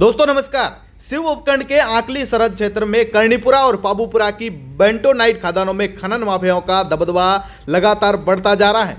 दोस्तों नमस्कार। शिव उपखंड के आकली सरहद क्षेत्र में कर्णीपुरा और पाबूपुरा की बेंटोनाइट खदानों में खनन माफियाओं का दबदबा लगातार बढ़ता जा रहा है।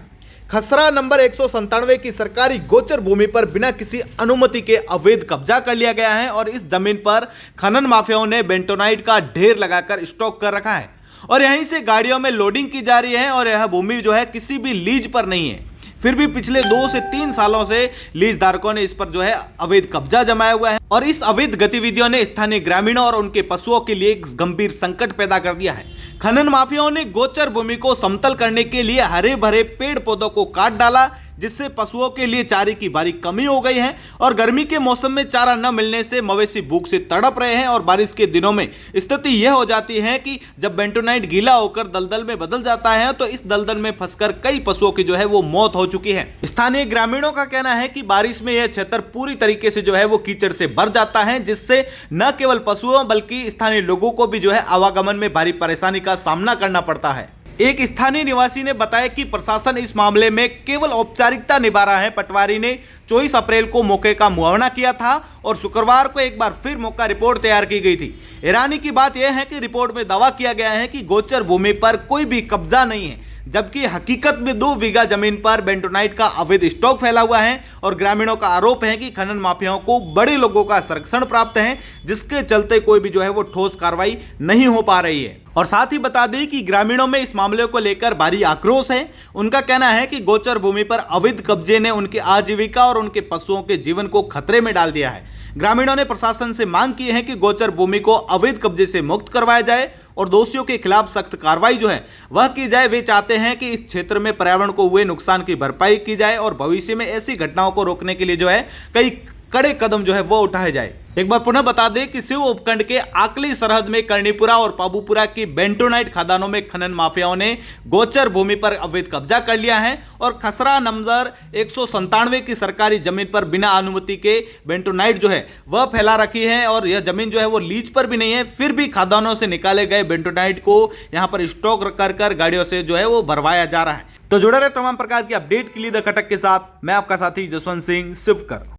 खसरा नंबर 197 की सरकारी गोचर भूमि पर बिना किसी अनुमति के अवैध कब्जा कर लिया गया है और इस जमीन पर खनन माफियाओं ने बेंटोनाइट का ढेर लगाकर स्टॉक कर रखा है और यहीं से गाड़ियों में लोडिंग की जा रही है और यह भूमि जो है किसी भी लीज पर नहीं है। फिर भी पिछले 2 से 3 सालों से लीज धारकों ने इस पर जो है अवैध कब्जा जमाया हुआ है और इस अवैध गतिविधियों ने स्थानीय ग्रामीणों और उनके पशुओं के लिए एक गंभीर संकट पैदा कर दिया है। खनन माफियाओं ने गोचर भूमि को समतल करने के लिए हरे भरे पेड़ पौधों को काट डाला, जिससे पशुओं के लिए चारे की भारी कमी हो गई है और गर्मी के मौसम में चारा न मिलने से मवेशी भूख से तड़प रहे हैं। और बारिश के दिनों में स्थिति यह हो जाती है कि जब बेंटोनाइट गीला होकर दलदल में बदल जाता है तो इस दलदल में फंसकर कई पशुओं की जो है वो मौत हो चुकी है। स्थानीय ग्रामीणों का कहना है कि बारिश में यह क्षेत्र पूरी तरीके से जो है वो कीचड़ से भर जाता है, जिससे न केवल पशुओं बल्कि स्थानीय लोगों को भी जो है आवागमन में भारी परेशानी का सामना करना पड़ता है। एक स्थानीय निवासी ने बताया कि प्रशासन इस मामले में केवल औपचारिकता निभा रहा है। पटवारी ने 24 अप्रैल को मौके का मुआयना किया था और शुक्रवार को एक बार फिर मौका रिपोर्ट तैयार की गई थी। हैरानी की बात यह है कि रिपोर्ट में दावा किया गया है कि गोचर भूमि पर कोई भी कब्जा नहीं है, जबकि हकीकत में 2 बीघा जमीन पर बेंटोनाइट का अवैध स्टॉक फैला हुआ है और ग्रामीणों का आरोप है कि खनन माफियाओं को बड़े लोगों का संरक्षण प्राप्त है, जिसके चलते कोई भी जो है वो ठोस कार्रवाई नहीं हो पा रही है। और साथ ही बता दें कि ग्रामीणों में इस मामले को लेकर भारी आक्रोश है। उनका कहना है कि गोचर भूमि पर अवैध कब्जे ने उनकी आजीविका और उनके पशुओं के जीवन को खतरे में डाल दिया है। ग्रामीणों ने प्रशासन से मांग की है कि गोचर भूमि को अवैध कब्जे से मुक्त करवाया जाए और दोषियों के खिलाफ सख्त कार्रवाई जो है वह की जाए। वे चाहते हैं कि इस क्षेत्र में पर्यावरण को हुए नुकसान की भरपाई की जाए और भविष्य में ऐसी घटनाओं को रोकने के लिए जो है कई कड़े कदम जो है वो उठाए जाए। एक बार पुनः बता दें कि शिव उपखंड के आकली सरहद में कर्णीपुरा और पाबूपुरा की बेंटोनाइट खदानों में खनन माफियाओं ने गोचर भूमि पर अवैध कब्जा कर लिया है और खसरा नंबर 197 की सरकारी जमीन पर बिना अनुमति के बेंटोनाइट जो है वह फैला रखी है और यह जमीन जो है वो लीज पर भी नहीं है। फिर भी खदानों से निकाले गए बेंटोनाइट को यहां पर स्टॉक कर गाड़ियों से जो है वो भरवाया जा रहा है। तो जुड़े रहे तमाम प्रकार की अपडेट के लिए द खटक के साथ मैं आपका साथी जसवंत सिंह शिवकर।